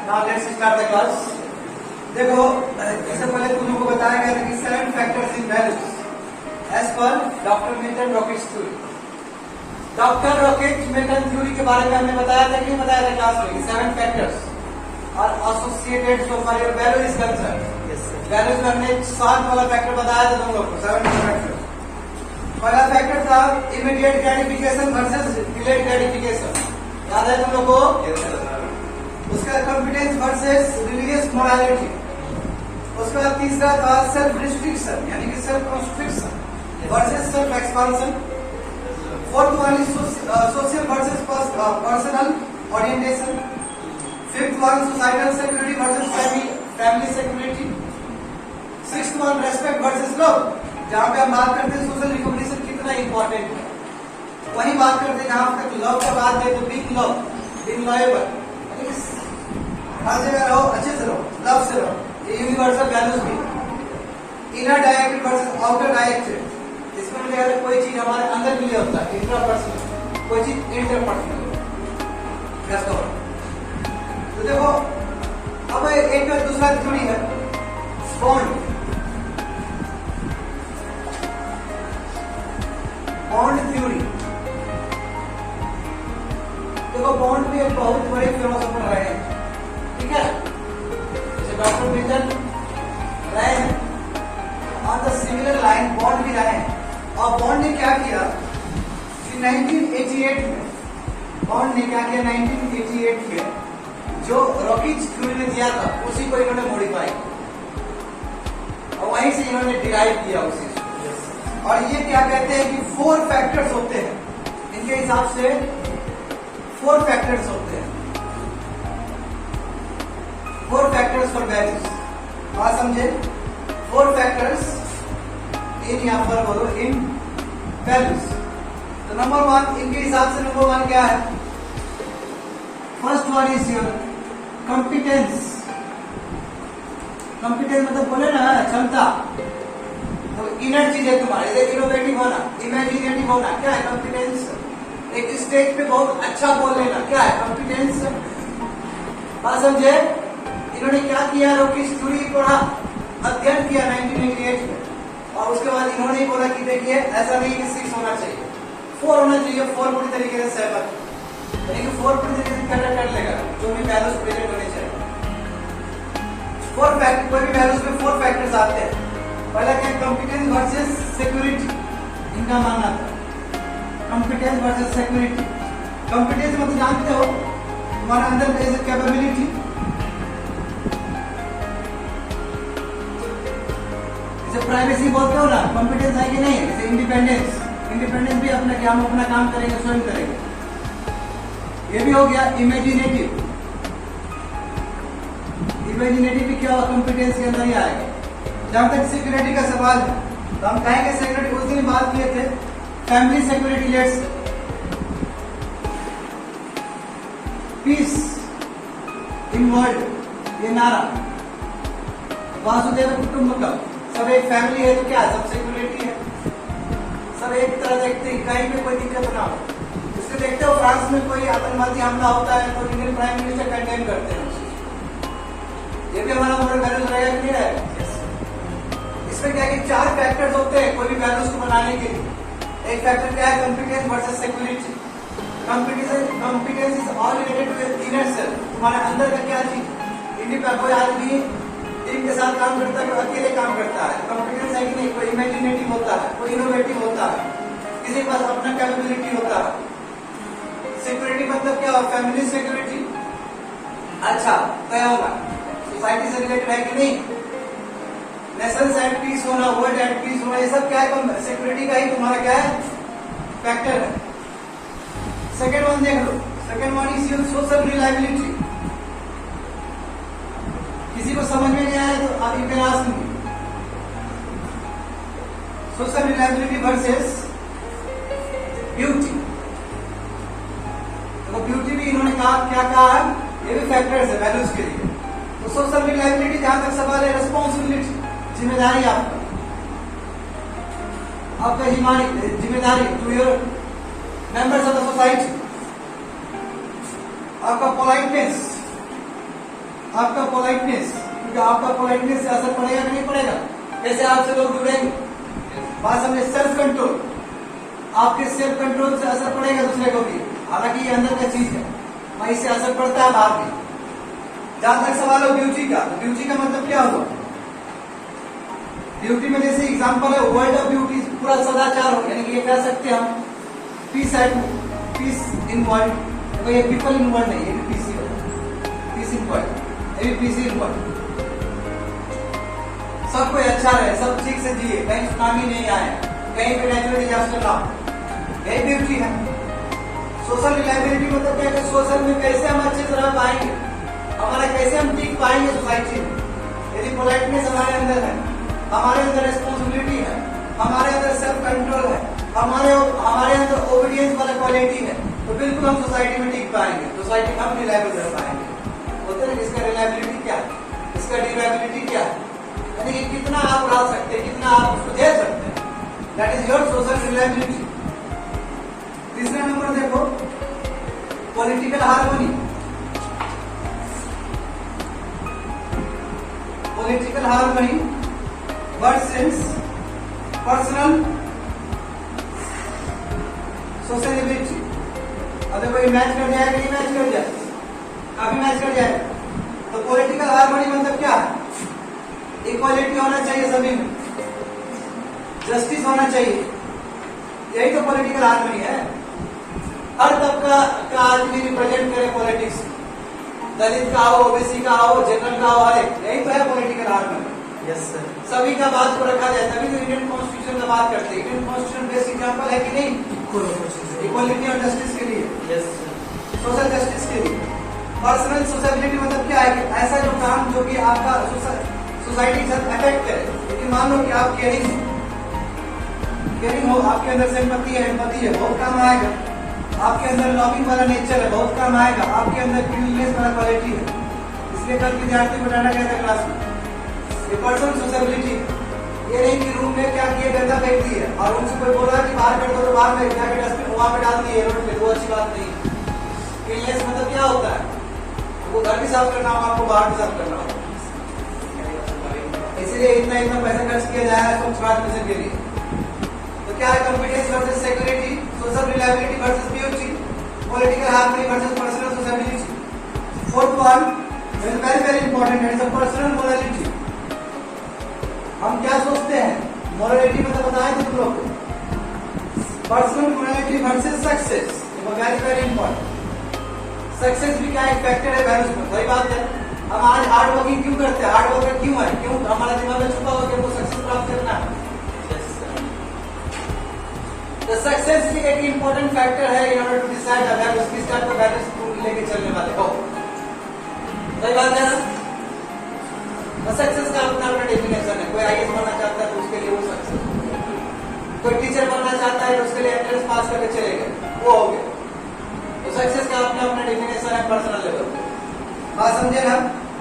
Now let's start the class. देखो इससे पहले तुम लोगों को बताया गया था कि 7 factors in values as per doctor Milton rocket theory. Doctor rocket Milton theory के बारे में हमने बताया था कि नहीं बताया था क्लास में 7 factors are associated so far your value is concerned. Values में हमने 7 वाला फैक्टर बताया था तुम लोग को 7 फैक्टर. पहला फैक्टर था immediate gratification versus delayed gratification. याद है तुम लोग को? उसका कॉन्फिडेंस वर्सेस रिलीजियस मोरालिटी. उसके बाद तीसरा था सेल्फ रिस्ट्रिक्शन यानी कि self constriction versus self expansion. Fourth one is social versus personal orientation. Fifth one societal security versus family security. Sixth one respect versus love. जहां पे हम बात करते हैं सोशल रिकॉग्निशन कितना इंपॉर्टेंट है, वही बात करते हैं जहां तक लव का बात है तो बीइंग लव, बीइंग लॉयबल, हर जगह रहो, अच्छे से रहो, लव से रहो. ये यूनिवर्सल वैल्यूज भी. Inner directed versus outer directed. इसमें मतलब कोई चीज हमारे अंदर के लिए होता है इंट्रापर्सनल, कोई चीज इंटरपर्सनल. तो देखो अब एक दूसरा थ्योरी है बॉन्ड. Bond theory. देखो बॉन्ड भी एक बहुत बड़े फिलोसोफर रहे हैं, ठीक है, जैसे डॉक्टर मिल्टन रहे हैं. On the similar line bond भी रहे हैं. और बॉन्ड ने क्या किया कि 1988 में बॉन्ड ने क्या किया 1988 में जो रॉकेट थ्योरी ने दिया था उसी को इन्होंने मॉडिफाई और वहीं से इन्होंने डिराइव किया उसी. और ये क्या कहते हैं कि 4 फैक्टर्स होते हैं. इनके हिसाब से 4 फैक्टर्स होते हैं. 4 फैक्टर्स फॉर वैल्यूज. बात समझे? 4 फैक्टर्स इन यहां पर बोलो इन वैल्यूज. तो नंबर 1 इनके हिसाब से नंबर 1 क्या है? First one is your competence. Competence मतलब बोले ना क्षमता. तो इनर चीज है तुम्हारे, जैसे इनोवेटिव होना, इमेजिनेटिव होना, क्या है कॉम्पिटेंस. एक स्टेज पे बहुत अच्छा बोल लेना, क्या है कॉम्पिटेंस. बात समझे? इन्होंने क्या किया, रॉकेट थ्योरी पढ़ा, अध्ययन किया 1988 में. और उसके बाद इन्होंने बोला कि देखिए ऐसा नहीं कि 6 होना चाहिए, 4 होना चाहिए. 4 पूरी तरीके से सहमत, यानी कि 4 पूरी तरीके से कर लेगा जो भी वैल्यूज प्रेजेंट होने चाहिए. 4 फैक्टर, कोई भी वैल्यूज में 4 फैक्टर्स आते हैं. पहला क्या, कॉम्पिटेंस वर्सेस सिक्योरिटी. इनका मानना था कॉम्पिटेंस वर्सेस सिक्योरिटी. कॉम्पिटेंस मतलब जानते हो तुम्हारे अंदर कैसे कैपेबिलिटी, जैसे प्राइवेसी बोलते हो ना, कॉम्पिटेंस है कि नहीं. जैसे इंडिपेंडेंस, इंडिपेंडेंस भी अपना हम अपना काम करेंगे, स्वयं करेंगे. ये भी हो गया इमेजिनेटिव. इमेजिनेटिव भी क्या होगा, कॉम्पिटेंस के अंदर ही आएगा. जहां तक सिक्योरिटी का सवाल है तो हम कहेंगे सिक्योरिटी, उस दिन बात किए थे family security. Let's piece in world, ये नारा वासुदेव कुटुंबकम. सब एक फैमिली है तो क्या सब सिक्योरिटी है, सब एक तरह देखते हैं, कहीं पे कोई दिक्कत ना हो. इसलिए देखते हो फ्रांस में कोई आतंकवादी हमला होता है तो इंडियन प्राइम मिनिस्टर कंडेम करते हैं. ये भी हमारा मोरल वैल्यूज रहेगा कि नहीं रहेगा. इसमें क्या है कि 4 फैक्टर्स होते हैं कोई भी वैल्यूज को बनाने के लिए. एक फैक्टर क्या है, competence versus security. Competence is all related with inner self. तुम्हारे अंदर का क्या चीज, इंडिपेंडेंट. कोई आदमी टीम के साथ काम करता है, कोई अकेले काम करता है, कॉम्पिटेंस है कि नहीं. कोई इमेजिनेटिव होता है, कोई इनोवेटिव होता है, किसी के पास अपना कैपेबिलिटी होता है. सिक्योरिटी मतलब क्या, फैमिली सिक्योरिटी. अच्छा क्या होगा, सोसाइटी से रिलेटेड है कि नहीं. नेशंस एट पीस होना, वर्ल्ड एट पीस होना, ये सब क्या है, सिक्योरिटी का ही तुम्हारा क्या है फैक्टर है. सेकेंड वन देख लो. Second one is your social reliability. किसी को समझ में नहीं आया तो आप you can ask me. Social reliability versus beauty. तो ब्यूटी भी इन्होंने कहा, क्या कहा, ये भी फैक्टर्स है वैल्यूज के लिए. तो सोशल रिलायबिलिटी जहां तक सवाल है, रिस्पॉन्सिबिलिटी, जिम्मेदारी आपका जिम्मेदारी to your members of the society. आपका पोलाइटनेस, आपका पोलाइटनेस, क्योंकि आपका पोलाइटनेस से असर पड़ेगा कि नहीं पड़ेगा, कैसे आपसे लोग जुड़ेंगे, बात समझे। सेल्फ कंट्रोल, आपके सेल्फ कंट्रोल से असर पड़ेगा दूसरे को भी, हालांकि ये अंदर का चीज है, वहीं से असर पड़ता है बाहर भी। जहां तक सवाल हो ब्यूटी का, तो ब्यूटी का मतलब क्या हुआ, ब्यूटी में जैसे एग्जांपल है वर्ल्ड ऑफ ब्यूटी, पूरा सदाचार हो, यानी कि ये कह सकते हैं हम piece eight piece in world, तो ये पीपल इन वर्ल्ड नहीं, ये भी पीस ही होगा, पीस इन वर्ल्ड, ये भी पीस इन वर्ल्ड, सब कोई अच्छा रहे, सब ठीक से जिए, कहीं सुनामी नहीं आए, कहीं पे नेचुरल डिजास्टर ना हो, यही ब्यूटी है। सोशल रिलायबिलिटी मतलब क्या है, सोशल में कैसे हम अच्छे से रह पाएंगे, हमारा कैसे हम टिक पाएंगे सोसाइटी में, यदि पोलाइटनेस हमारे अंदर है, हमारे अंदर रिस्पॉन्सिबिलिटी है, हमारे अंदर सेल्फ कंट्रोल है, हमारे अंदर ओबीडियंस वाला क्वालिटी है, तो बिल्कुल हम सोसाइटी में टिक पाएंगे, सोसाइटी में हम रिलायबल रह पाएंगे। होते हैं इसका रिलायबिलिटी क्या है, इसका ड्यूरेबिलिटी क्या है, यानी कि कितना आप रह सकते हैं, कितना आप उसको दे सकते हैं, that is your social reliability. तीसरा नंबर देखो political harmony, political harmony versus personal sociability. अगर कोई मैच कर जाएगा, नहीं मैच कर जाए, काफी मैच कर जाएगा, तो पॉलिटिकल हार्मनी मतलब क्या है, इक्वालिटी होना चाहिए सभी में, जस्टिस होना चाहिए, यही तो पॉलिटिकल हार्मनी है। हर तबका का आदमी रिप्रेजेंट करे पॉलिटिक्स, दलित का हो, ओबीसी का हो, जनरल का हो, हर एक, यही तो है पॉलिटिकल हार्मनी। यस सर, सभी का बात को रखा जाए, तभी तो इंडियन कॉन्स्टिट्यूशन का बात करते हैं। इंडियन कॉन्स्टिट्यूशन बेस्ट एग्जांपल है कि नहीं, इक्वालिटी और जस्टिस के लिए, यस सर, सोशल जस्टिस के लिए। पर्सनल सोशलिबिलिटी मतलब क्या है कि ऐसा जो काम जो कि आपका सोसाइटी के साथ अफेक्ट करे, क्योंकि मान लो कि आप केयरिंग हो, आपके अंदर सिंपैथी है, एम्पैथी है, बहुत काम आएगा, आपके अंदर लॉबिंग वाला नेचर है, बहुत काम आएगा, आपके अंदर क्यूरियसनेस वाला क्वालिटी है, इसलिए कल विद्यार्थी को डाला गया था क्लास में। ये पर्सनल सोशलिबिलिटी, ये नहीं कि रूम में क्या किए गंदा फेंक दिए और उनसे कोई बोला कि बाहर कर दो तो बाहर में जाके डस्टबिन वहां पे डाल दिए रोड पे, वो अच्छी बात नहीं। क्लीननेस मतलब क्या होता है, वो घर भी साफ करना हो, आपको बाहर भी साफ करना हो, इसीलिए इतना इतना पैसा खर्च किया जाए स्वच्छ भारत मिशन के लिए। तो क्या है, competence versus security, social reliability versus beauty, political harmony versus personal sociability. Fourth one is very very important, it is personal morality. हम क्या सोचते हैं, मोरालिटी मतलब बताएं तो तुम लोग को, personal morality versus success, very very important. Success भी क्या एक फैक्टर है वैल्यूज में, वही बात है। हम आज हार्ड वर्किंग क्यों करते हैं, हार्ड वर्कर क्यों है, क्यों हमारा दिमाग में छुपा हुआ कि हमको सक्सेस प्राप्त करना है। तो सक्सेस भी एक इंपॉर्टेंट फैक्टर है in order to decide values, किस टाइप का वैल्यूज तुम लेके चलने वाले हो, वही बात है ना। सक्सेस का अपना अपना डेफिनेशन है, कोई आईएएस बनना चाहता है तो उसके लिए वो सक्सेस, कोई टीचर बनना चाहता है तो उसके लिए एंट्रेंस पास करके चले गए, वो हो गया। तो सक्सेस का अपना अपना डेफिनेशन है पर्सनल लेवल पे, बात समझे ना।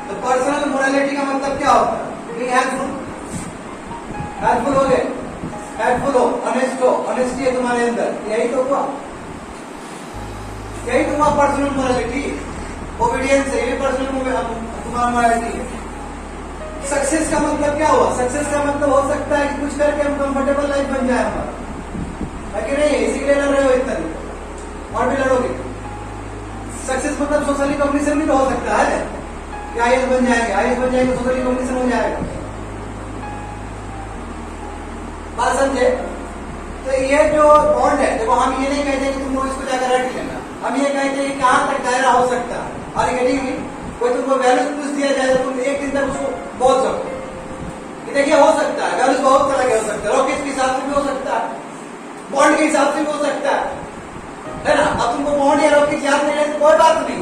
तो पर्सनल मोरालिटी का मतलब क्या होता है, बीइंग हेल्पफुल, हेल्पफुल हो गए, हेल्पफुल हो, ऑनेस्ट हो, ऑनेस्टी है तुम्हारे अंदर, यही तो हुआ, यही तो हुआ पर्सनल मोरालिटी। ओबीडियंस है, ये पर्सनल तुम्हारा मोरालिटी है। सक्सेस का मतलब क्या हुआ, सक्सेस का मतलब हो सकता है कि कुछ करके हम कंफर्टेबल लाइफ बन जाए हमारा, कि नहीं, इसी के लिए लड़ रहे हो इतना दिन और भी लड़ोगे। सक्सेस मतलब सोशल रिकॉग्निशन भी तो हो सकता है कि आईएएस बन जाएंगे, आईएएस बन जाएंगे सोशल रिकॉग्निशन हो जाएगा, बात समझे। तो ये जो बॉन्ड है, देखो हम ये नहीं कहते कि तुम लोग इसको जाकर रट लेना, हम ये कहते हैं कि कहां तक दायरा हो सकता है, और कोई तुमको वैल्यूज पूछ दिया जाए तो तुम एक दिन तक उसको बोल सको कि देखिए हो सकता है, वैल्यूज बहुत तरह के हो सकता है, रॉकेट के हिसाब से भी हो सकता है, बॉन्ड के हिसाब से भी हो सकता है ना। अब तुमको बॉन्ड या रॉकेट याद नहीं है तो कोई बात नहीं,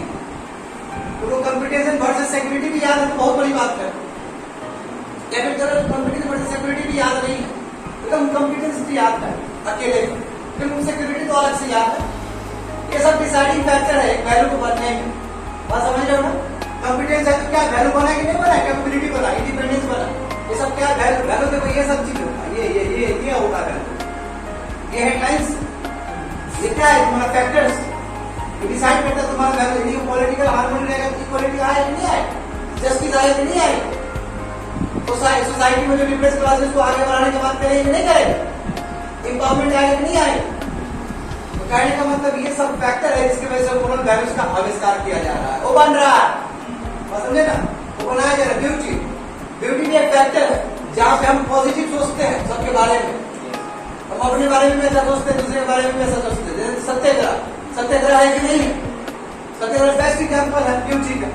तुमको कंपटीशन वर्सेस सिक्योरिटी भी याद है तो बहुत बड़ी बात है, या फिर चलो कंपटीशन वर्सेस सिक्योरिटी भी याद नहीं है तो तुम कंपटीशन भी याद है अकेले, फिर तुम सिक्योरिटी तो अलग से याद है। ये सब डिसाइडिंग फैक्टर है एक वैल्यू को बनने में, बात समझ रहे हो ना। कॉम्पिटेंस है तो क्या वैल्यू बना कि नहीं बना, कैपेबिलिटी बना, इंडिपेंडेंस बना, ये सब क्या वैल्यू, वैल्यू देखो ये सब चीज होगा, ये होगा वैल्यू, ये हेडलाइंस, ये क्या है तुम्हारा फैक्टर्स, ये डिसाइड करता है तुम्हारा वैल्यू। ये पॉलिटिकल हार्मनी रहेगा तो इक्वालिटी आए नहीं आए, जस्टिस आएगी नहीं आएगी? सोसाइटी में जो डिप्रेस क्लासेस को आगे बढ़ाने की बात करेंगे नहीं करेंगे? इंपावरमेंट आएगा नहीं आएगा? तो कहने का मतलब ये सब फैक्टर है जिसकी वजह से मोरल वैल्यूज का आविष्कार किया जा रहा है, वो बन रहा है, समझे ना? वो बनाया जा रहा है। ब्यूटी भी एक फैक्टर है जहाँ पे हम पॉजिटिव सोचते हैं सबके बारे में। हम अपने बारे में ऐसा सोचते हैं, दूसरे के बारे में ऐसा सोचते हैं। जैसे सत्याग्रह है कि नहीं? सत्याग्रह बेस्ट एग्जाम्पल है ब्यूटी का।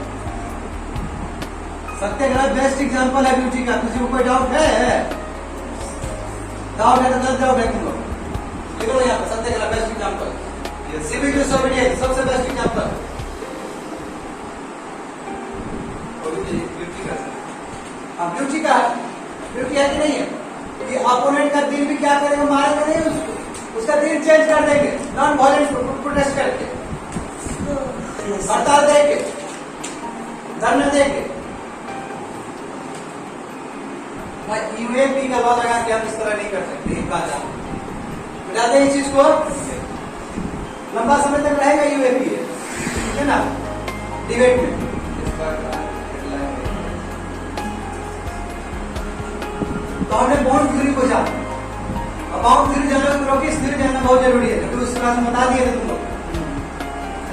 सत्याग्रह बेस्ट एग्जाम्पल है ब्यूटी का। किसी को कोई डाउट है? डाउट है तो 10 डाउट है तुमको लिखो यहाँ पर। सत्याग्रह बेस्ट एग्जाम्पल, सिविक डिसोबीडियंस सबसे बेस्ट एग्जाम्पल। ब्यूटी का ब्यूटी है कि नहीं है? कि अपोनेंट का दिल भी क्या करेगा, मारेगा नहीं उसको, उसका दिल चेंज कर देंगे नॉन वायलेंट प्रोटेस्ट करके, हड़ताल देके, धरना देके। यूएपी का लॉ लगा के हम इस तरह नहीं कर सकते। जाते हैं इस चीज को, लंबा समय तक रहेगा यूएपी है ना डिबेट में। तो हमने बाउंड थ्योरी को जाना, अब बाउंड थ्योरी जाना तो रोकिस थ्योरी जानना बहुत जरूरी है, क्योंकि उस क्लास में बता दिए थे तुम लोग।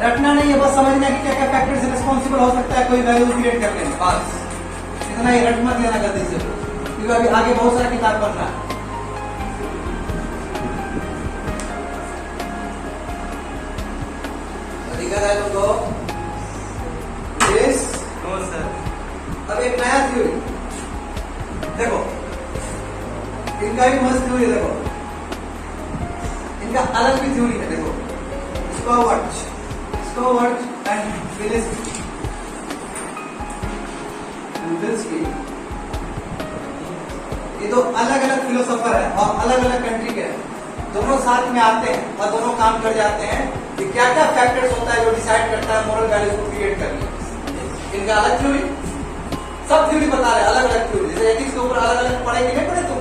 रटना नहीं है, बस समझना कि क्या क्या फैक्टर से रिस्पॉन्सिबल हो सकता है कोई वैल्यू क्रिएट करने में, बस इतना ही। रट मत लेना गलती से, क्योंकि अभी आगे बहुत सारा किताब पढ़ना है। दिक्कत है तुमको? Yes no sir. अब एक नया थ्योरी देखो, इनका भी मस्त थ्योरी है। देखो इनका अलग भी थ्योरी है। देखो स्टोवर्ट एंड विल्स्की, ये दो अलग अलग फिलोसोफर है और अलग अलग कंट्री के हैं। दोनों साथ में आते हैं और दोनों काम कर जाते हैं कि क्या क्या फैक्टर्स होता है जो डिसाइड करता है मोरल वैल्यूज को क्रिएट करने। इनका अलग थ्योरी, सब थ्योरी बता रहे हैं, अलग अलग थ्योरी। जैसे एथिक्स के ऊपर अलग अलग पढ़े कि नहीं पढ़े तुम?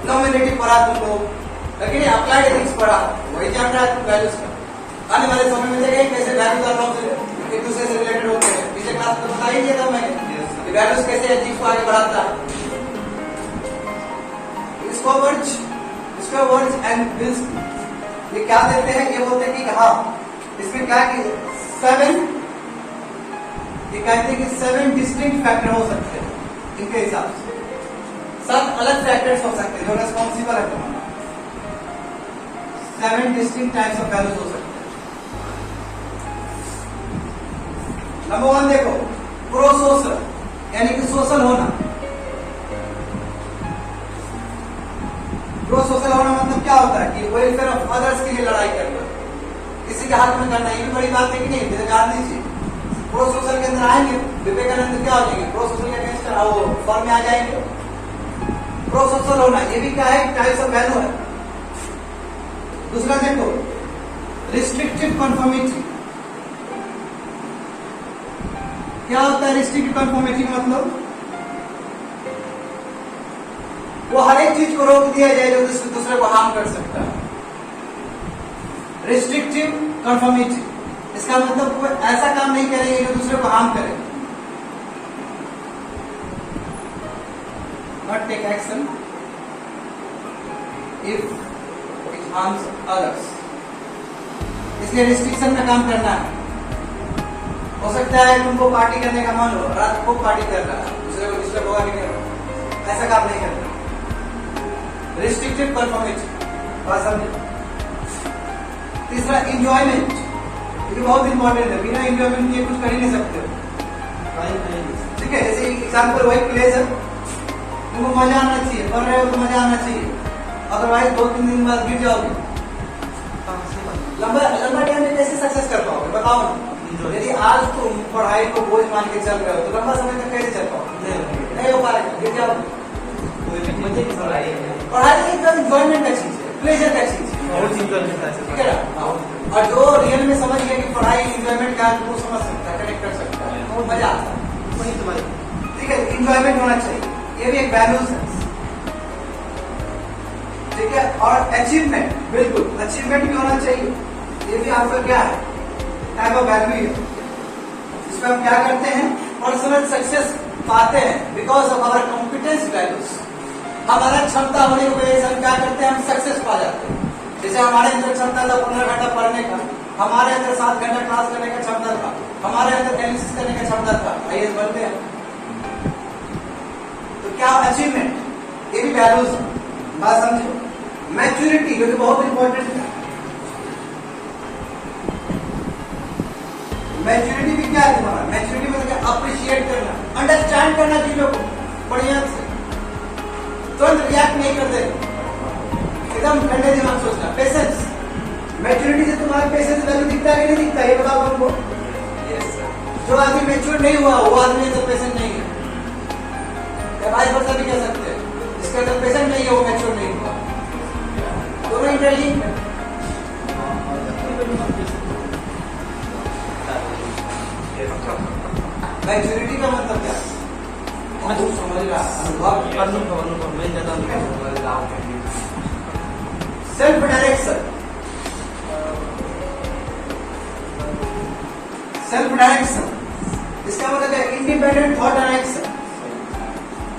नॉमिनेटिव पढ़ा तुम लोग, लेकिन अप्लाइड एथिक्स पढ़ा, वही जान रहा है तुम वैल्यूज का। आने वाले समय में देखेंगे कैसे वैल्यूज और नॉर्म्स एक दूसरे से रिलेटेड होते हैं। पिछले क्लास में बता ही दिया था मैंने कि वैल्यूज कैसे एथिक्स को आगे बढ़ाता है। स्टोवर्ट एंड विल्स्की ये क्या देते हैं? ये बोलते हैं कि हाँ, इसमें क्या कि 7 ये कहते हैं कि 7 डिस्टिंक्ट फैक्टर हो सकते हैं इनके हिसाब से। 7 अलग फैक्टर्स हो सकते हैं जो रेस्पॉन्सिबल है तुम्हारा। 7 डिस्टिंक्ट टाइप्स ऑफ वैल्यूज हो सकते हैं। नंबर 1 देखो, प्रो सोशल यानी कि सोशल होना। प्रो सोशल होना मतलब क्या होता है कि वेलफेयर ऑफ अदर्स के लिए लड़ाई करना, किसी के हाथ में करना। ये भी बड़ी बात है कि नहीं? जैसे गांधी जी प्रो सोशल के अंदर आएंगे, विवेकानंद क्या हो जाएंगे? प्रो सोशल के अगेंस्ट वो फॉर्म में आ जाएंगे। प्रो सोशल होना ये भी क्या है? टाइप्स ऑफ वैल्यू है। दूसरा देखो, रिस्ट्रिक्टिव कन्फर्मिटी। क्या होता है रिस्ट्रिक्टिव कन्फर्मिटी का मतलब? वो हर एक चीज को रोक दिया जाए जो दूसरे को हार्म कर सकता है। रिस्ट्रिक्टिव कन्फर्मिटी इसका मतलब कोई ऐसा काम नहीं करेंगे जो दूसरे को हार्म करे। Not take action if it harms others. इसलिए रिस्ट्रिक्शन में काम करना है। हो सकता है तुमको पार्टी करने का मन हो, रात को पार्टी कर रहा है, दूसरे को डिस्टर्ब होगा कि नहीं? ऐसा काम नहीं करना। रिस्ट्रिक्टिव कन्फर्मिटी बात समझे। तीसरा इंजॉयमेंट, ये बहुत इंपॉर्टेंट है। बिना इंजॉयमेंट के कुछ कर ही नहीं सकते हो। ठीक है, जैसे एग्जाम्पल वही प्लेजर, तुमको मजा आना चाहिए, पढ़ रहे हो तो मजा आना चाहिए, अदरवाइज 2-3 दिन बाद गिर जाओगे। लंबा टाइम में कैसे सक्सेस कर पाओगे बताओ ना? यदि आज तुम पढ़ाई को बोझ मान के चल रहे हो तो लंबा समय तक कैसे चल पाओगे? नहीं हो पाएगा, गिर जाओगे। पढ़ाई एक एंजॉयमेंट का चीज है, प्लेजर का चीज है, ठीक है ना? और जो रियल में समझ गया कि पढ़ाई एंजॉयमेंट का है वो समझ सकता है, कनेक्ट कर सकता है, वो मजा आता है। ठीक है, एंजॉयमेंट होना चाहिए, ये भी एक वैल्यूज है। ठीक है, और अचीवमेंट, बिल्कुल अचीवमेंट भी होना चाहिए। ये भी आपका क्या है? टाइप ऑफ वैल्यू है। इसमें हम क्या करते हैं? पर्सनल सक्सेस पाते हैं because of our competence values. हमारा क्षमता होने की वजह से हम क्या करते हैं, हम सक्सेस पा जाते हैं। जैसे हमारे अंदर क्षमता था 15 घंटा पढ़ने का, हमारे अंदर 7 घंटा क्लास करने का क्षमता था, हमारे अंदर एनालिसिस करने का क्षमता था, आईएएस बनते हैं। तो क्या अचीवमेंट, ये भी वैल्यूज है, बात समझो। मैच्योरिटी जो कि बहुत इंपॉर्टेंट है। मैच्योरिटी भी क्या है तुम्हारा, मैच्योरिटी मतलब अप्रिशिएट करना, अंडरस्टैंड करना चीजों को बढ़िया से, तुरंत रिएक्ट नहीं करते, एकदम ठंडे दिमाग सोचना। पेशेंस, मैच्योरिटी से तुम्हारा पेशेंस वैल्यू दिखता है कि नहीं दिखता, ये बताओ हमको। जो आदमी मैच्योर नहीं हुआ वो आदमी अंदर पेशेंट नहीं है, या भाई वर्षा भी कह सकते हैं, जिसके अंदर पेशेंट नहीं है वो मैच्योर नहीं हुआ। दोनों इंटरलिंक है। मैच्योरिटी का मतलब क्या है, समझ रहा, अनुभव मैं ज्यादा समझ रहा हूँ। सेल्फ डायरेक्शन, सेल्फ डायरेक्शन इसका मतलब है इंडिपेंडेंट थॉट डायरेक्शन।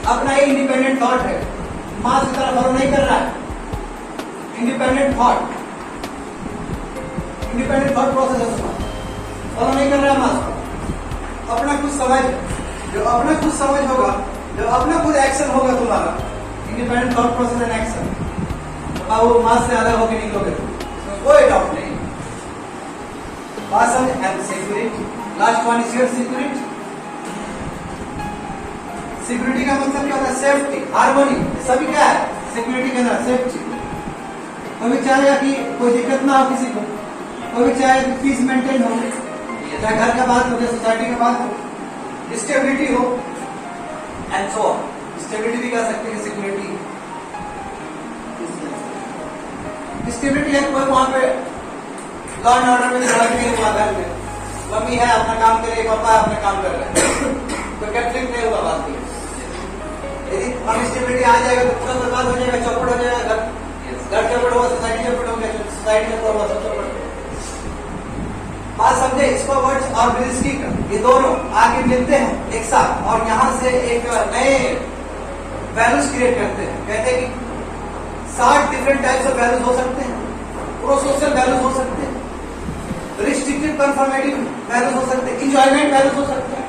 अपना ही इंडिपेंडेंट थॉट है, मास की तरह फॉलो नहीं कर रहा है। Independent thought, independent thought process है, फॉलो नहीं कर रहा है मास को। अपना कुछ समझ, जो अपना कुछ समझ होगा, जो अपना खुद एक्शन होगा तुम्हारा, independent thought process and action, अब वो मास से अलग होकर निकलोगे तो कोई डाउट नहीं। बात समझ। And security, last one is your security. Security का मतलब क्या होता है, सेफ्टी, हार्मोनी, सभी क्या है सिक्योरिटी के अंदर, सेफ्टी। कभी चाहेगा कि कोई दिक्कत ना हो किसी को, कभी चाहे कि पीस मेंटेन हो, चाहे घर का बात हो, चाहे सोसाइटी का बात हो, स्टेबिलिटी हो, एंड सो ऑन। स्टेबिलिटी भी कह सकते हैं सिक्योरिटी। स्टेबिलिटी है कोई वहां पे लॉ एंड ऑर्डर में झगड़ा नहीं हुआ, घर में मम्मी है अपना काम करे, पापा है अपना काम कर रहे हैं, कोई कंफ्लिक्ट नहीं हुआ बात में। यदि अनस्टेबिलिटी आ जाएगा तो पूरा बर्बाद हो जाएगा, चौपट हो जाएगा, घर चौपट होगा, सोसाइटी चौपट हो गया, सोसाइटी चौपट होगा, सब चौपट। बात समझे। इसको वर्ड्स और ब्रिस्की का ये दोनों आगे मिलते हैं एक साथ और यहाँ से एक नए वैल्यूज क्रिएट करते हैं। कहते हैं कि 60 डिफरेंट टाइप्स ऑफ वैल्यूज हो सकते हैं, प्रोसोशल वैल्यूज हो सकते हैं, रिस्ट्रिक्टिव कंफर्मेटिव वैल्यूज हो सकते हैं, इंजॉयमेंट वैल्यूज हो सकते हैं,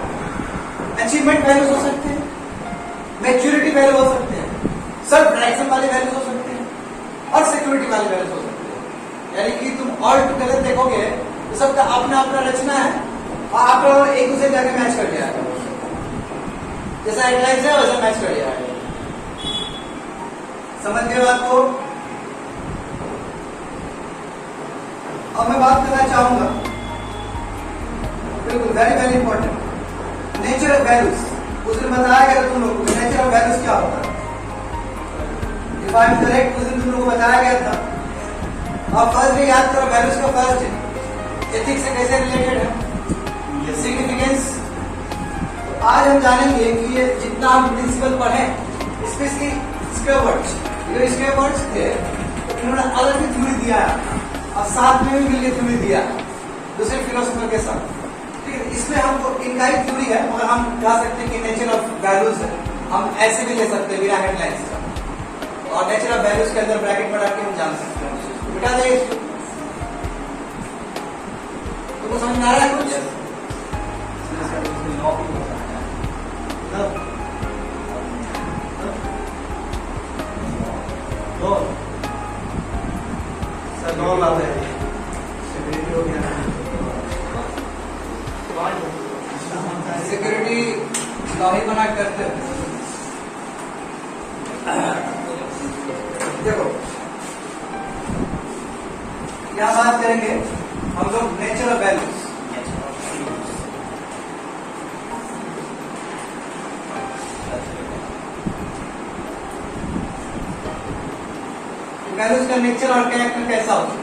अचीवमेंट वैल्यूज हो सकते हैं, मैच्योरिटी वैल्यू हो सकते हैं, सेल्फ डायरेक्शन वाले वैल्यूज हो सकते हैं और सिक्योरिटी वाले वैल्यूज हो सकते हैं। यानी कि तुम ऑल टुगेदर देखोगे तो सबका अपना अपना रचना है और आप लोग एक दूसरे जाके मैच कर जाएगा, जैसा हेडलाइंस है वैसा मैच कर जाएगा। समझ गए बात को। अब मैं बात करना चाहूंगा, बिल्कुल very very important, nature of values. उस दिन बताया गया था तुम लोगों को नेचर ऑफ वैल्यूज क्या होता है। इफ आई एम करेक्ट, उस दिन तुम लोगों को बताया गया था। और फर्स्ट डे याद करो, वैल्यूज का फर्स्ट डे एथिक्स से कैसे रिलेटेड है, सिग्निफिकेंस। तो आज हम जानेंगे कि ये जितना हम प्रिंसिपल पढ़े, स्पेशली स्क्वेयर्स, जो स्क्वेयर्स थे उन्होंने अलग ही थ्योरी दिया और साथ में भी मिलकर थ्योरी दिया दूसरे फिलोसोफर के साथ। ठीक है, इसमें हमको इनका ही थ्योरी है और हम कह सकते हैं कि नेचर ऑफ वैल्यूज है। हम ऐसे भी ले सकते हैं बिना हेडलाइंस का, और नेचर ऑफ वैल्यूज के अंदर ब्रैकेट में रख के हम जान सकते हैं। बिठा दें तो समझ में आ रहा है कुछ? सर नौ बात है, सिक्योरिटी लॉ ही बना करते हैं। देखो क्या बात करेंगे हम लोग, नेचर ऑफ वैल्यूज। वैल्यूज का नेचर और कैरेक्टर कैसा होता है।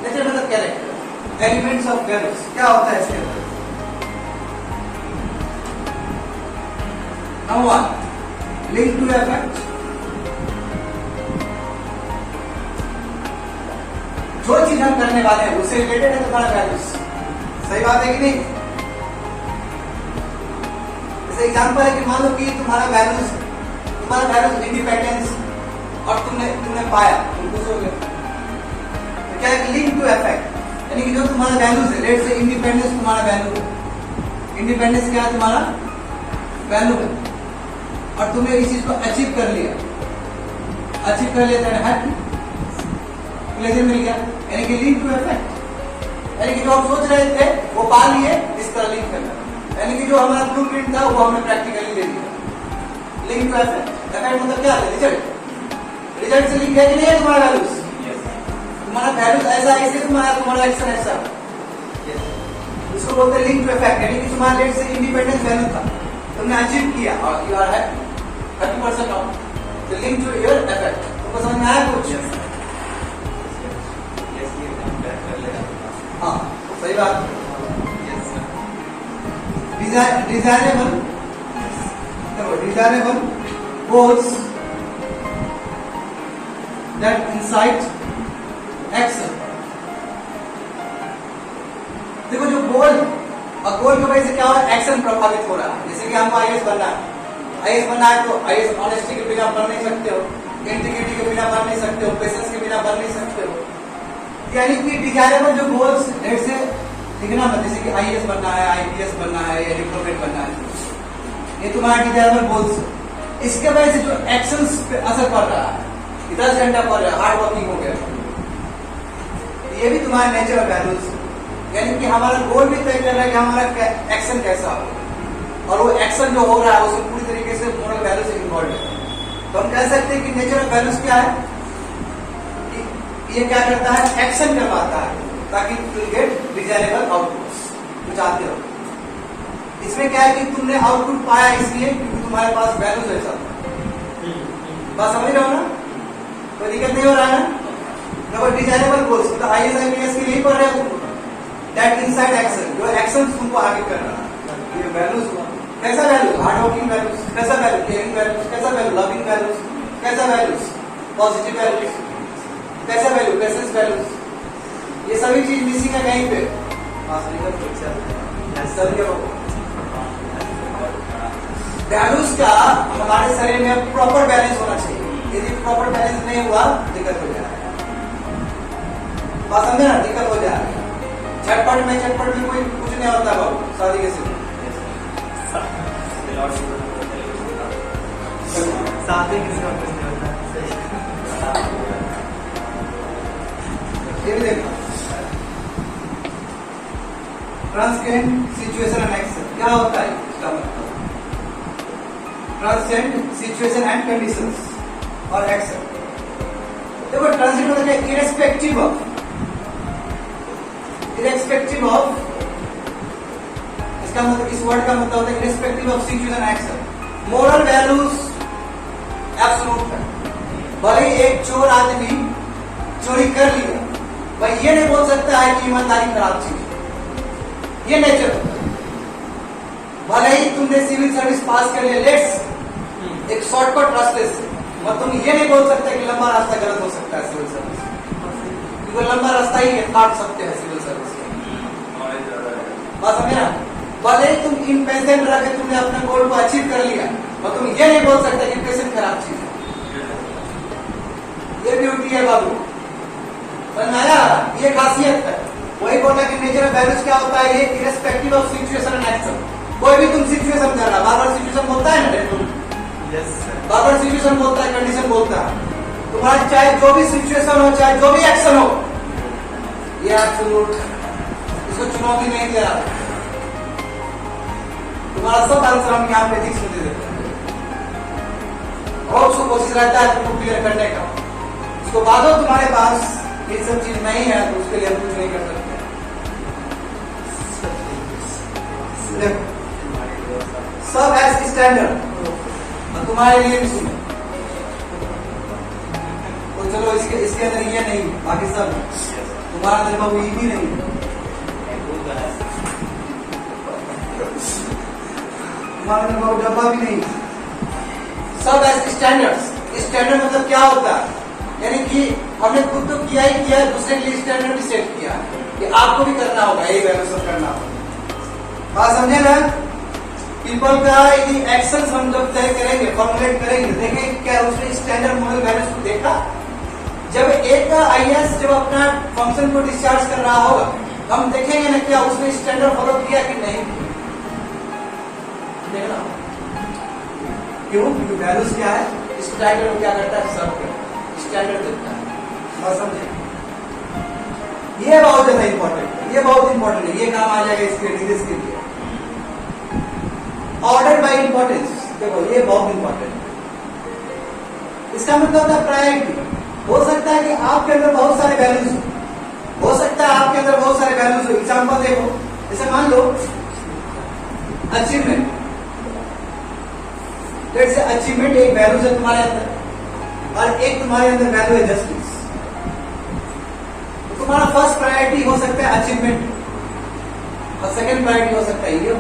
नेचर मतलब कैरेक्टर, एलिमेंट्स ऑफ वैल्यूज क्या होता है इसके अंदर। Number 1, link to effect. जो चीज हम करने वाले हैं उससे रिलेटेड है तुम्हारा वैल्यूज। सही बात है कि नहीं? जैसे एग्जांपल है कि मान लो कि तुम्हारा वैल्यूज इंडिपेंडेंस और तुमने पाया, तुम खुश हो गए। तो क्या है, लिंक टू इफेक्ट, यानी कि जो तुम्हारा वैल्यूज है, लेट से इंडिपेंडेंस तुम्हारा वैल्यू है, इंडिपेंडेंस क्या है तुम्हारा वैल्यू है, और तुमने इस चीज को अचीव कर लिया तो हैप्पी, प्लेजर मिल गया, यानी कि लिंक टू इफेक्ट, यानी कि जो हम सोच रहे थे वो पा लिए, इस तरह लिंक करना, यानी कि जो हमारा ब्लूप्रिंट था वो हमने प्रैक्टिकली ले लिया। लिंक टू इफेक्ट, इफेक्ट मतलब क्या है, रिजल्ट से लिंक है कि नहीं है तुम्हारा वैल्यूज, तुम्हारा वैल्यूज ऐसा है इसलिए तुम्हारा एक्शन ऐसा, इसको बोलते हैं लिंक टू इफेक्ट, यानी कि तुम्हारा लेट से इंडिपेंडेंस वैल्यू था, तुमने अचीव किया और यू आर हैप्पी 30% ऑफ, तो लिंक टू योर इफेक्ट। तुमको समझ में आया कुछ? हाँ, सही बात। Desirable goals that incite action। देखो जो गोल और गोल की वजह से क्या हो रहा है, एक्शन प्रभावित हो रहा है। जैसे कि हमको आईएएस बनना है तो आईएएस ऑनेस्टी के बिना बन नहीं सकते हो, इंटीग्रिटी के बिना बन नहीं सकते हो, पेशेंस के बिना बन नहीं सकते हो। यानी कि डिजायरेबल जो गोल्स जैसे दिखना मत, जैसे कि आईएएस बनना है, आईपीएस बनना है या डिप्लोमेट बनना है, ये तुम्हारा डिजायरेबल गोल्स है। इसके वजह से जो एक्शंस पे असर पड़ रहा है, 10 घंटा पड़ रहा है, हार्ड वर्किंग हो गया, ये भी तुम्हारा नेचर और वैल्यूज, यानी कि हमारा गोल भी तय कर रहा है कि हमारा एक्शन कैसा हो, और वो एक्शन जो हो रहा है उसमें पूरी तरीके से मोरल वैल्यू से इन्वॉल्व है। तो हम कह सकते हैं कि नेचर और वैल्यूज क्या है, ये क्या करता है, एक्शन करवाता है ताकि टू गेट डिजायरेबल आउटपुट्स, जो चाहते हो। इसमें क्या है कि तुमने आउटपुट पाया इसलिए क्योंकि तुम्हारे पास वैल्यूज ऐसा था। बात समझ रहे हो ना, कोई दिक्कत नहीं हो रहा है ना। देखो डिजायरेबल गोल्स तो आईएएस आईपीएस के लिए पढ़ रहे हो, दैट इनसाइड एक्शन, जो एक्शन तुमको आगे कर रहा है, ये वैल्यूज कैसा वैल्यू, हार्ड वर्किंग वैल्यूज कैसा वैल्यू, केयरिंग वैल्यूज कैसा वैल्यू, लविंग वैल्यूज कैसा वैल्यूज, पॉजिटिव वैल्यूज कैसा वैल्यू, पेशेंस वैल्यूज, ये सभी चीज मिसिंग है कहीं पे। वैल्यूज का हमारे शरीर में प्रॉपर बैलेंस होना चाहिए, यदि प्रॉपर बैलेंस नहीं हुआ दिक्कत हो जाएगा। बात समझे ना, दिक्कत हो जाएगा। झटपट में कोई कुछ नहीं होता हो शादी के सिर्फ ये भी देखो, ट्रांसजेंड सिचुएशन एंड एक्शन क्या होता है, इसका मतलब ट्रांसजेंड सिचुएशन एंड कंडीशंस और एक्शन। देखो ट्रांसजेंड मतलब क्या, इरेस्पेक्टिव ऑफ, इसका मतलब, इस वर्ड का मतलब होता है irrespective of situation and action. Moral values absolute है, भले एक चोर आदमी चोरी कर लिया, भाई ये नहीं बोल सकता है कि ईमानदारी खराब चीज है, ये नेचर होता है। भले ही तुमने सिविल सर्विस पास कर लिया, लेट्स एक शॉर्टकट रास्ते से, और तुम ये नहीं बोल सकते कि लंबा रास्ता गलत हो सकता है सिविल सर्विस, क्योंकि लंबा रास्ता ही काट सकते हैं सिविल सर्विस के। बात समझे ना, भले ही तुम इम्पेशेंट रह के तुमने अपने गोल को अचीव कर लिया, और तुम ये नहीं बोल सकते कि पेशेंट खराब चीज है, ये ब्यूटी है बाबू, समझ में आया, ये खासियत है। वही बोला कि नेचर वैल्यूज क्या होता है, ये irrespective of situation and action. कोई भी तुम सिचुएशन कर रहा, बार बार सिचुएशन बोलता है ना, बार बार सिचुएशन बोलता है, कंडीशन बोलता है, तुम्हारा चाहे जो भी सिचुएशन हो, चाहे जो भी एक्शन हो, ये एब्सोल्यूट, इसको चुनौती नहीं दे रहा, तुम्हारा सब आंसर हम यहाँ पे ठीक से दे देते हैं, और उसको कोशिश रहता है तुमको क्लियर करने का। उसको बाद में तुम्हारे पास ये सब चीज नहीं है तो उसके लिए हम कुछ नहीं कर सकते। सब एज स्टैंडर्ड, और तुम्हारे लिए भी सुनो, तो चलो इसके अंदर ये नहीं, बाकी सब तुम्हारा अंदर बाबू ये भी नहीं, तुम्हारा अंदर बाबू डब्बा भी नहीं, सब एज स्टैंडर्ड्स। स्टैंडर्ड मतलब क्या होता है, यानी कि हमने खुद तो किया ही किया, दूसरे के लिए स्टैंडर्ड भी सेट किया कि आपको भी करना होगा, यही वैल्यू सब करना होगा। बात समझे ना, पीपल का यदि एक्शन हम जब तय करेंगे, फॉर्मुलेट करेंगे, देखेंगे क्या उसने स्टैंडर्ड मोरल वैल्यूज को देखा। जब एक आईएएस जब अपना फंक्शन को डिस्चार्ज कर रहा होगा, हम देखेंगे ना क्या उसने स्टैंडर्ड फॉलो किया कि नहीं। देखना क्यों? क्योंकि वैल्यूज क्या है, स्टैंडर्ड को क्या करता है, सर्व करता है, स्टैंडर्ड देता है। और समझे, ये बहुत ज्यादा इंपॉर्टेंट है, ये बहुत इंपॉर्टेंट है, ये काम आ जाएगा इसके लिए। ऑर्डर बाय इंपॉर्टेंस, देखो ये बहुत इंपॉर्टेंट है। इसका मतलब होता है प्रायोरिटी। हो सकता है कि आपके अंदर बहुत सारे वैल्यूज हो सकता है आपके अंदर बहुत सारे वैल्यूज हो। एग्जांपल देखो, जैसे मान लो अचीवमेंट, जैसे अचीवमेंट एक वैल्यू है तुम्हारे अंदर, और एक तुम्हारे अंदर वैल्यू है जस्टिस। तो तुम्हारा फर्स्ट प्रायोरिटी हो सकता है अचीवमेंट, और सेकंड प्रायोरिटी हो सकता है ये।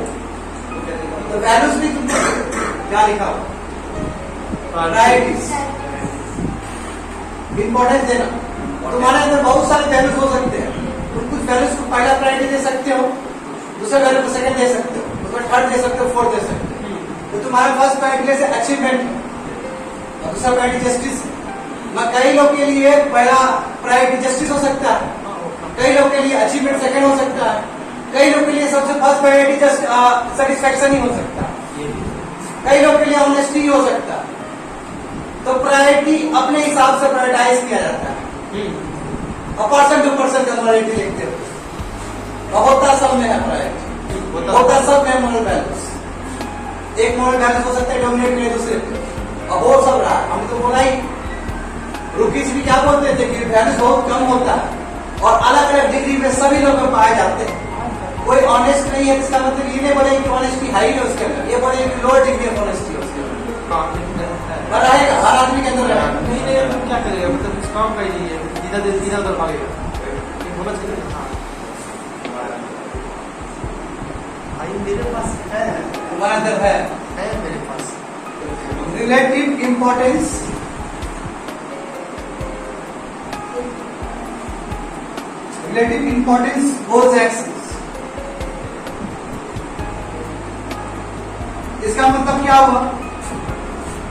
तो वैल्यूज भी तुमको क्या लिखा हो, प्रायोरिटीज, इंपॉर्टेंस देना। तुम्हारे अंदर बहुत सारे वैल्यूज हो सकते हैं, तुम कुछ वैल्यूज को पहला प्रायोरिटी दे सकते हो, दूसरे वैल्यू को सेकंड दे सकते हो, उसको थर्ड दे सकते हो, फोर्थ दे सकते हो। तो तुम्हारा फर्स्ट प्रायोरिटी जैसे अचीवमेंट और दूसरा प्रायोरिटी जस्टिस। कई लोग के लिए पहला प्रायोरिटी जस्टिस हो सकता है, कई लोग के लिए अचीवमेंट सेकंड हो सकता है, कई लोग के लिए सबसे फर्स्ट प्रायोरिटी जस्ट सेटिस्फैक्शन ही हो सकता है, कई लोग के लिए ऑनेस्टी ही हो सकता है। तो प्रायोरिटी अपने हिसाब से प्रायोरिटाइज किया जाता है, और पर्सन टू पर्सन का प्रायोरिटी लिखते हो। होता सब में है प्रायोरिटी, होता सब में मोरल वैल्यूज। एक मोरल वैल्यूज हो सकता है डोमिनेट करे दूसरे पे, और वो सब रहा। हमने तो बोला ही, रुकीज भी क्या बोलते थे कि वैल्यूज बहुत कम होता है, और अलग अलग डिग्री में सभी लोग पाए जाते हैं। कोई ऑनेस्ट नहीं है, इसका मतलब ये नहीं बोले कि ऑनेस्टी हाई है उसके अंदर, ये बोले कि लोअर डिग्री ऑफ ऑनेस्टी है उसके अंदर। रहेगा हर आदमी के अंदर रहेगा। नहीं तो क्या करेगा, मतलब कुछ काम का ही नहीं है, सीधा उधर भागेगा। होना चाहिए भाई, मेरे पास है, तुम्हारे अंदर है मेरे पास। Relative importance, relative importance goals actions. इसका मतलब क्या हुआ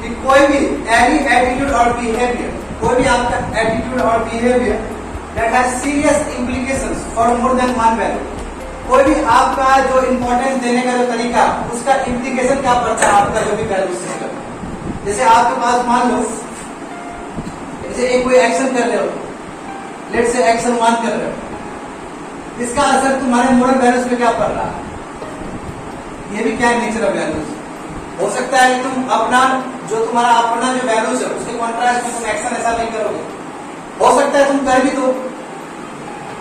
कि कोई भी एनी एटीट्यूड और बिहेवियर, कोई भी आपका एटीट्यूड और behaviour that has serious implications for more than one value, कोई भी आपका जो इंपॉर्टेंस देने का जो तरीका, उसका इंप्लीकेशन क्या पड़ता है आपका जो भी वैल्यू सिस्टम। जैसे आपके पास मान लो, जैसे एक कोई एक्शन कर रहे हो, लेट से एक्शन 1 कर रहे हो, इसका असर तुम्हारे मोरल वैल्यूज पे क्या पड़ रहा है, ये भी क्या नेचर ऑफ वैल्यूज। हो सकता है तुम अपना जो तुम्हारा अपना जो वैल्यूज है उसके कॉन्ट्रास्ट में तुम एक्शन ऐसा नहीं करोगे। हो सकता है तुम कर भी दो,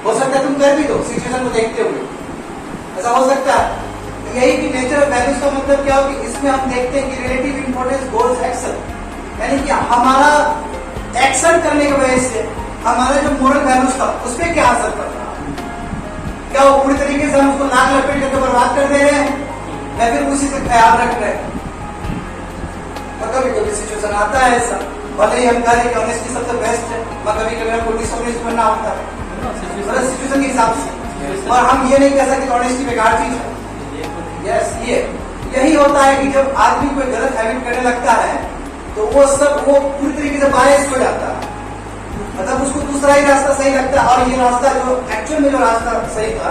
हो सकता है तुम कर भी दो सिचुएशन को देखते हुए, ऐसा हो सकता है। यही कि नेचर ऑफ वैल्यूज का मतलब क्या हो कि इसमें हम देखते हैं कि रिलेटिव इंपॉर्टेंस गोल्स एक्शन, यानी कि हमारा एक्शन करने की वजह से हमारे जो मोरल वैल्यूज था उस पर क्या असर पड़ रहा है। क्या वो पूरी तरीके से हम उसको नाक लपेट करके बर्बाद कर दे रहे हैं, या फिर उसी से ख्याल रख रहे हैं। कभी कभी सिचुएशन आता है ऐसा, भले ही हम कह रहे हैं कि ऑनेस्टी सबसे बेस्ट है, मगर कभी कभी हमको डिसऑनेस्ट बनना होता है सिचुएशन के हिसाब से, और हम ये नहीं कह सकते ऑनेस्टी बेकार चीज है। यस, यही होता है कि जब आदमी कोई गलत हैबिट करने लगता है तो वो पूरी तरीके से बायस हो जाता है, मतलब उसको दूसरा ही रास्ता सही लगता है, और ये रास्ता जो एक्चुअल में जो रास्ता सही था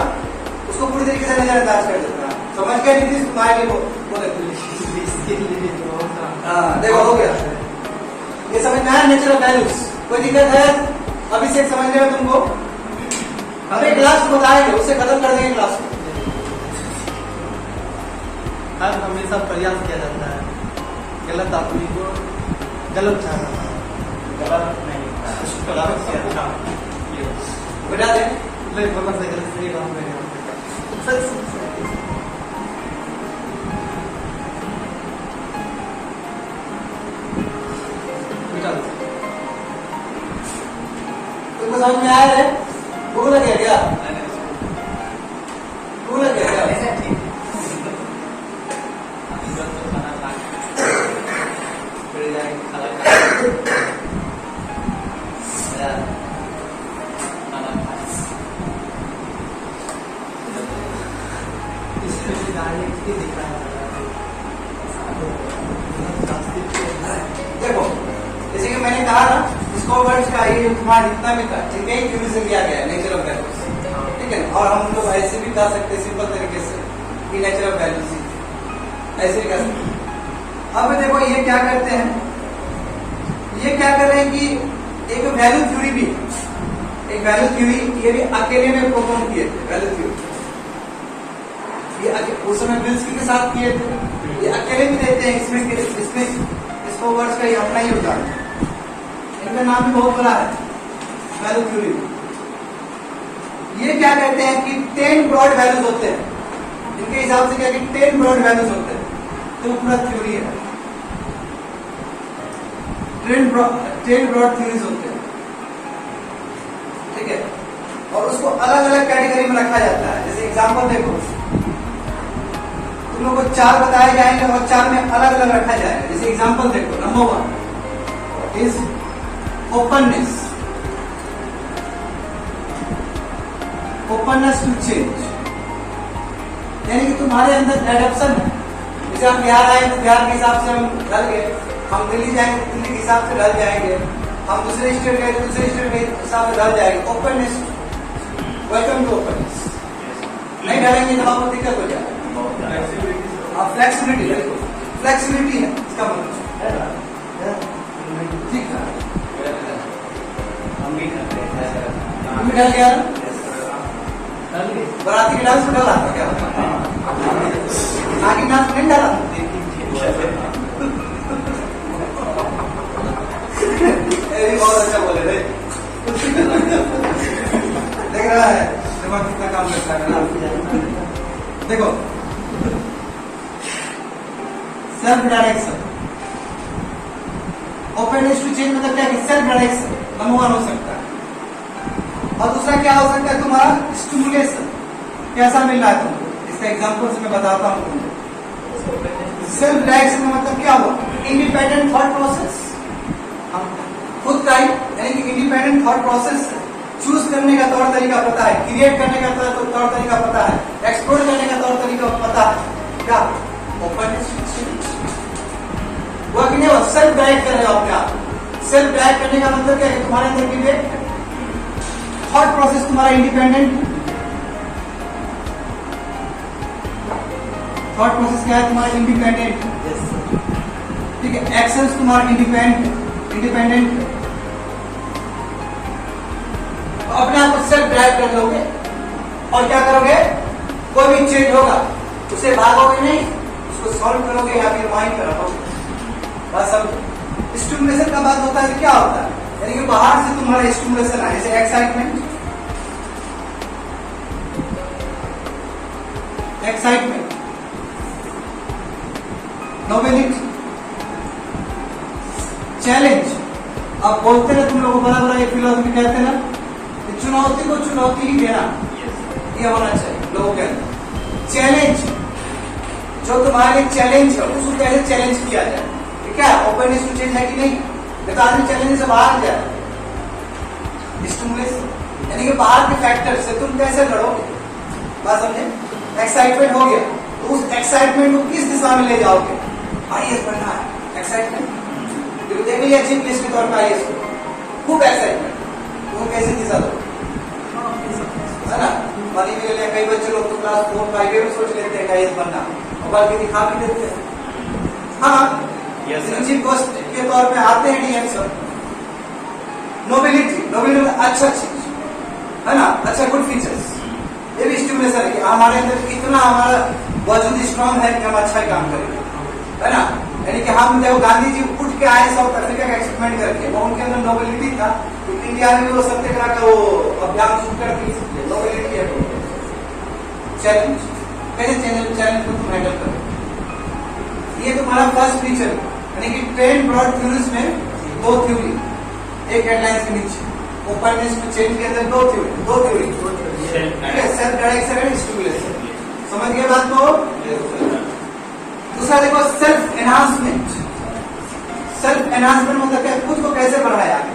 उसको पूरी तरीके से नजरअंदाज कर देता है। समझ गए नीतीश, तुम्हारे लिए बोले देखो हो गया, ये समझ में आया नेचर ऑफ वैल्यूज। कोई दिक्कत है अभी से समझने में तुमको? हमें क्लास को बताएंगे, उससे खत्म कर देंगे क्लास को। हर हमेशा प्रयास किया जाता है गलत आदमी को गलत ठहराना, गलत नहीं बता दें सही बात नहीं। तुमको समझ में आया है? भूख लग गया क्या? भूख लग गया क्या? देखो जैसे कि मैंने कहा ना, स्कॉवर्ड्स का ये तुम्हारा जितना भी था, ठीक है, क्यों से लिया गया नेचर ऑफ वैल्यूज, ठीक है। और हम लोग ऐसे भी कह सकते हैं सिंपल तरीके से कि नेचर ऑफ वैल्यूज ऐसे कह सकते हैं। अब देखो ये क्या करते हैं, ये क्या कर रहे हैं कि एक वैल्यू थ्योरी भी, एक वैल्यू थ्योरी ये भी अकेले में परफॉर्म किए थे। वैल्यू थ्योरी ये उस समय बिल्स्की के साथ किए थे, ये अकेले भी देते हैं। इसमें स्कॉवर्ड्स का ये अपना ही उदाहरण है, इनका नाम भी बहुत बड़ा है, वैल्यू थ्योरी। ये क्या कहते हैं कि 10 ब्रॉड वैल्यूज होते हैं, इनके हिसाब से क्या कि 10 ब्रॉड वैल्यूज होते हैं, तो पूरा थ्योरी है। 10 ब्रॉड थ्योरीज होते हैं, ठीक है, और उसको अलग अलग कैटेगरी में रखा जाता है। जैसे एग्जांपल देखो, तुम लोग को 4 बताए जाएंगे और 4 में अलग अलग रखा जाएगा। जैसे एग्जांपल देखो, number 1 is openness, openness to change, यानी कि तुम्हारे अंदर एडप्शन है। जैसे हम बिहार आए तो बिहार के हिसाब से हम ढल गए, हम दिल्ली जाएंगे तो दिल्ली के हिसाब से ढल जाएंगे, हम दूसरे स्टेट गए तो दूसरे स्टेट के हिसाब से ढल जाएंगे। Openness, welcome to openness. नहीं ढलेंगे तो आपको दिक्कत हो जाएगी। फ्लेक्सिबिलिटी, फ्लेक्सिबिलिटी है इसका मतलब, ठीक है। हम भी ढल गया ना, बराती के डांस में डाला था क्या? आगे डांस नहीं डाला, बहुत अच्छा बोले रे। देख रहा है दिमाग कितना काम करता है ना। देखो self direction, openness to change मतलब क्या कि सेल्फ डायरेक्शन नंबर 1 हो सकता है। और दूसरा क्या हो सकता है, तुम्हारा स्टिमुलेशन कैसा मिल रहा है तुमको, इसका एग्जांपल से मैं बताता हूँ तुमको। सेल्फ डायरेक्शन का मतलब क्या हुआ, इंडिपेंडेंट थॉट प्रोसेस, खुद का ही, यानी कि इंडिपेंडेंट थॉट प्रोसेस, चूज करने का तौर तरीका पता है, क्रिएट करने का तौर तरीका पता है, एक्सप्लोर करने का तौर तरीका पता है। क्या ओपननेस हुआ कि नहीं हुआ, सेल्फ डायरेक्ट कर रहे हो अपने आप। सेल्फ डायरेक्ट करने का मतलब क्या है, तुम्हारे अंदर क्रिएट थॉट प्रोसेस तुम्हारा इंडिपेंडेंट, थॉट प्रोसेस क्या है तुम्हारा इंडिपेंडेंट, ठीक है। एक्शंस तुम्हारा इंडिपेंडेंट, अपने आप को सेल्फ ड्राइव कर लोगे और क्या करोगे, कोई भी चेंज होगा उसे भागोगे नहीं, उसको सॉल्व करोगे या फिर माइंड कर रखोगे। बस समझो। स्टिमुलेशन का बात होता है तो क्या होता है, यानी कि बाहर से तुम्हारा स्टिमुलेशन आए, जैसे एक्साइटमेंट, नोवेलिटी, चैलेंज। अब बोलते ना तुम लोग बड़ा बड़ा ये फिलोसफी कहते हैं ना, चुनौती को चुनौती ही देना, ये होना चाहिए लोगों के अंदर। चैलेंज, जो तुम्हारे लिए चैलेंज है उसको कैसे चैलेंज किया जाए, क्या ओपननेस टू चेंज है कि नहीं, तो आदमी चैलेंज से बाहर जाए। स्टिमुलेशन यानी कि बाहर के फैक्टर से तुम कैसे लड़ोगे, बात समझे। एक्साइटमेंट हो गया तो उस एक्साइटमेंट को किस दिशा में ले जाओगे, आईएएस बनना है, एक्साइटमेंट देख लिया चीफ गेस्ट के तौर पर आईएएस को, खूब एक्साइटमेंट, तो कैसे दिशा दो, है ना। मानी के लिए कई बच्चे लोग तो क्लास 4 5 में सोच लेते हैं आईएएस बनना, और बाकी दिखा भी देते हैं। हाँ चीफ गेस्ट के तौर पे आते हैं डीएम सर। नोबिलिटी अच्छा चीज है ना, अच्छा गुड फीचर्स, ये भी स्टिमुलेशन है कि हमारे अंदर कितना हमारा वजूद स्ट्रांग है कि हम अच्छा काम करेंगे, है ना। यानी कि हम देखो गांधी जी उठ के आए साउथ अफ्रीका का एक्सपेरिमेंट करके, वो उनके अंदर नोबिलिटी था, तो इंडिया में वो सत्याग्रह का वो अभियान शुरू कर दी, नोबिलिटी है। चैलेंज, कैसे चैलेंज को तुम हैंडल करो, ये तुम्हारा फर्स्ट फीचर, यानी कि 10 ब्रॉड थ्योरीज में 2 थ्योरी एक हेडलाइन के नीचे, ओपननेस टू चेंज के अंदर 2 थ्योरी, ठीक है, सेल्फ डायरेक्शन एंड स्टिमुलेशन। समझ गए बात को। दूसरा देखो सेल्फ एनहांसमेंट। सेल्फ एनहांसमेंट मतलब क्या, खुद को कैसे बढ़ाया आगे।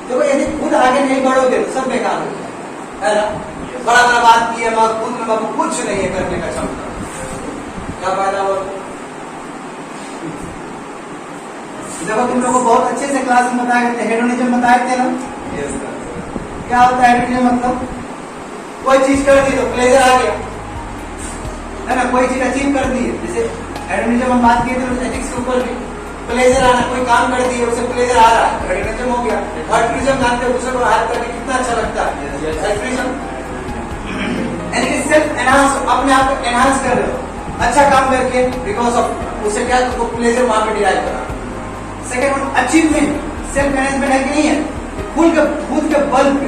देखो यदि खुद आगे नहीं बढ़ोगे तो सब बेकार हो जाएगा, है ना। बड़ा बड़ा बात की है, खुद में बाबू कुछ नहीं है करने का क्षमता, क्या फायदा हुआ, देखो तुम लोगों को बहुत अच्छे से क्लास में बताया गया, हेडोनिज्म बताए थे ना। क्या होता है हेडोनिज्म? मतलब कोई चीज कर दी तो प्लेजर आ गया, है ना, कोई चीज अचीव कर दी है। जैसे हेडोनिज्म हम बात किए थे एथिक्स के ऊपर भी, प्लेजर आना, कोई काम कर दिया उसे प्लेजर आ रहा है, हेडोनिज्म हो गया। अल्ट्रुइज्म जानते हो, दूसरे को हेल्प करके कितना अच्छा लगता है, अल्ट्रुइज्म। यानी कि सेल्फ एनहांस, अपने आप को एनहांस कर रहे हो अच्छा काम करके, बिकॉज ऑफ उसे क्या तुमको प्लेजर वहां पे डिराइव करा। सेकंड अचीवमेंट, सेल्फ मैनेजमेंट है कि नहीं है? खुद के बल पे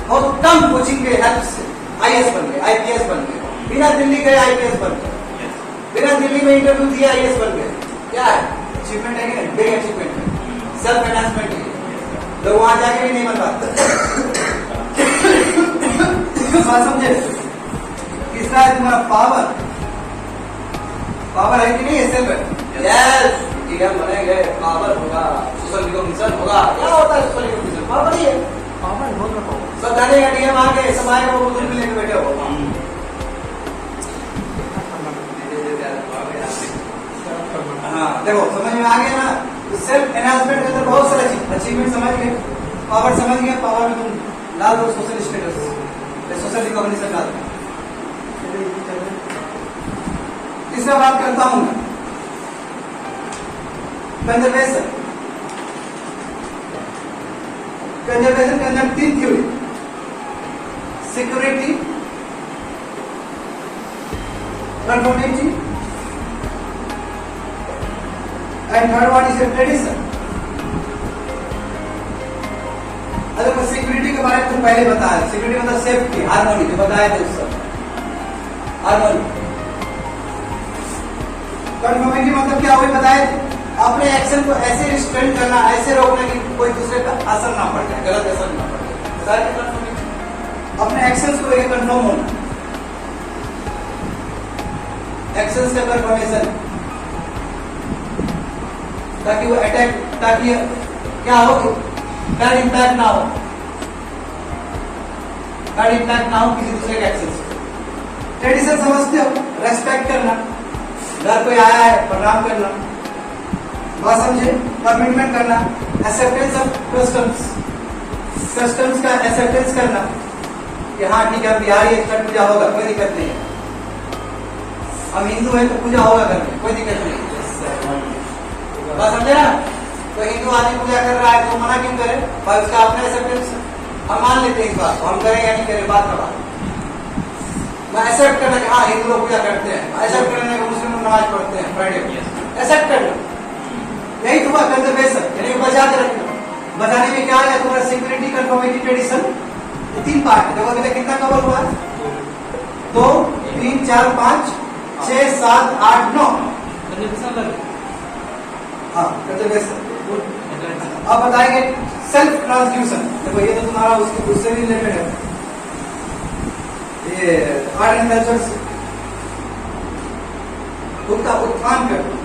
बहुत कम कोचिंग के हेल्प से आईएएस बन गए, आईपीएस बन गए, बिना दिल्ली गए आईपीएस बन गए, बिना दिल्ली में इंटरव्यू दिया आईएएस बन गए। क्या है? अचीवमेंट है कि नहीं? बिग अचीवमेंट है, सेल्फ एनहांसमेंट है। लोग वहां जाके भी नहीं बन पाते। बात समझे? तीसरा है तुम्हारा पावर। पावर है कि नहीं है? सेल्फ यस, हम बनेंगे, पावर होगा, सोशल रिकॉग्निशन होगा। क्या होता है सोशल रिकॉग्निशन? पावर ही है, पावर बहुत रखा सब जानेगा, डीएम आके सब आएगा, वो बुजुर्ग भी लेके बैठे हो। हाँ देखो समझ में आ गया ना? तो सेल्फ एनहांसमेंट के अंदर बहुत सारे अचीवमेंट समझ गए, पावर समझ गए। पावर में तुम डाल दो सोशल स्टेटस, सोशल रिकॉग्निशन डाल दो। तीसरा बात करता हूं मैं, कंजर्वेशन। कंजर्वेशन के अंदर 3 theory, security, conformity and third one is tradition. अगर मैं सिक्योरिटी के बारे में तुम पहले बताया, सिक्योरिटी मतलब सेफ्टी, हार्मोनी, जो बताया था उस सब, हार्मोनी। कंफर्मिटी मतलब क्या, वही बताए, अपने एक्शन को ऐसे रिस्ट्रेन करना, ऐसे रोकना कि कोई दूसरे पर असर ना पड़ जाए, गलत असर ना पड़ जाए। अपने एक्शंस को लेकर कंफर्म होना, एक्शंस का कंफर्मेशन, ताकि वो अटैक, ताकि क्या हो, बैड इम्पैक्ट ना हो, बैड इम्पैक्ट ना हो किसी दूसरे के एक्शन से। ट्रेडिशन समझते हो? रेस्पेक्ट करना, घर कोई आया है प्रणाम करना, बात समझे? कमिटमेंट करना, एक्सेप्टेंस ऑफ कस्टम्स, कस्टम्स का एक्सेप्टेंस करना कि हाँ ठीक है, बिहारी है, छठ पूजा होगा, कोई दिक्कत नहीं है। हम हिंदू हैं तो पूजा होगा घर में, कोई दिक्कत नहीं। बात समझे ना? तो हिंदू आदमी पूजा कर रहा है तो मना क्यों करे? पर उसका अपना एक्सेप्टेंस हम मान लेते हैं, इस बात को हम करें या नहीं करें बात का बात। मैं एक्सेप्ट करना कि हाँ हिंदू लोग पूजा करते हैं, एक्सेप्ट करना कि मुस्लिम लोग नमाज पढ़ते हैं फ्राइडे को, एक्सेप्ट करना, यही हुआ कंजर्वेशन, यानी बचा के रखना। बचाने में क्या है तुम्हारा? सिक्योरिटी, कंफर्मिटी, ट्रेडिशन, ये 3 पार्ट है। देखो अभी तक कितना कवर हुआ? 2, 3, 4, 5, 6, 7, 8, 9। हाँ कंजर्वेशन। अब बताएंगे सेल्फ ट्रांसड्यूशन। देखो ये तो तुम्हारा उससे भी रिलेटेड है, ये आर्ट एंड कल्चर से खुद का उत्थान करना।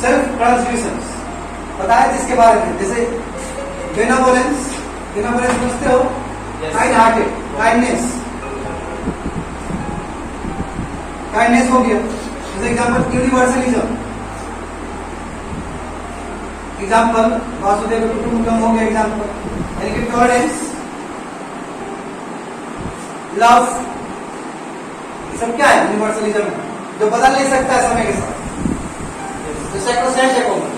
सेल्फ ट्रांसड्यूशन बताया जिसके बारे में, जैसे बेनेवोलेंस, बेनेवोलेंस समझते हो? काइंड हार्टेड, काइंडनेस, काइंडनेस हो गया। जैसे एग्जाम्पल यूनिवर्सलिज्म, एग्जाम्पल वासुदेव कुटुंबकम हो गया एग्जाम्पल, यानी कि टॉलरेंस, लव, ये सब क्या है? यूनिवर्सलिज्म, जो बदल नहीं सकता है समय के साथ।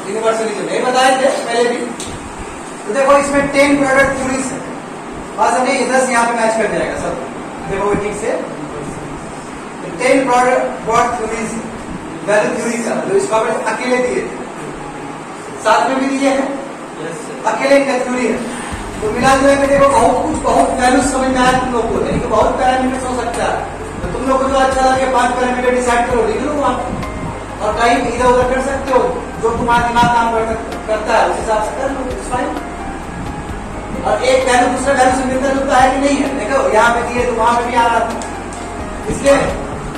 यूनिवर्सलिज्म नहीं बताए थे पहले भी। तो देखो इसमें 10 प्रोडक्ट थ्योरीज है, बात समझे? 10 यहाँ पे मैच कर जाएगा सब, देखो ठीक से। 10 प्रोडक्ट थ्योरीज, वैल्यू थ्योरी का, जो इसको अकेले दिए थे, साथ में भी दिए हैं, अकेले का थ्योरी है। तो मिला जुला के देखो बहुत वैल्यू समझ में आया तुम लोग को, यानी कि बहुत पैरामीटर्स हो सकता है। तो तुम लोग को जो अच्छा लगे 5 पैरामीटर डिसाइड करो, लिख लो वहां, और कहीं इधर उधर कर सकते हो, जो तुम्हारा दिमाग काम करता है उस हिसाब से कर लो, इट्स फाइन। और एक वैल्यू दूसरे वैल्यू से मिलता जुलता है कि नहीं है? देखो यहाँ पे दिए तो वहां पे भी आ रहा था, इसलिए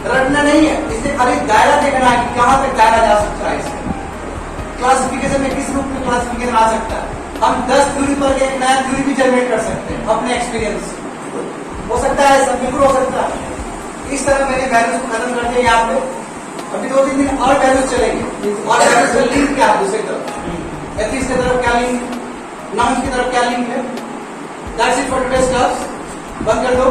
रटना नहीं है, इसलिए खाली दायरा देखना है कि कहां तक दायरा जा सकता है। इसमें क्लासिफिकेशन में किस रूप में क्लासिफिकेशन आ सकता है। हम 10 थ्योरी पर एक नया थ्योरी भी जनरेट कर सकते हैं अपने एक्सपीरियंस, हो सकता है सब बिल्कुल हो सकता है। इस तरह मैंने वैल्यूज को खत्म कर दिया यहाँ पे, अभी 2-3 दिन और वैल्यूज चलेंगे, और वैल्यूज का लिंक क्या है दूसरी तरफ, एथिक्स की तरफ क्या लिंक, नाउन्स की तरफ क्या लिंक है। That's it for today's class, बंद कर दो।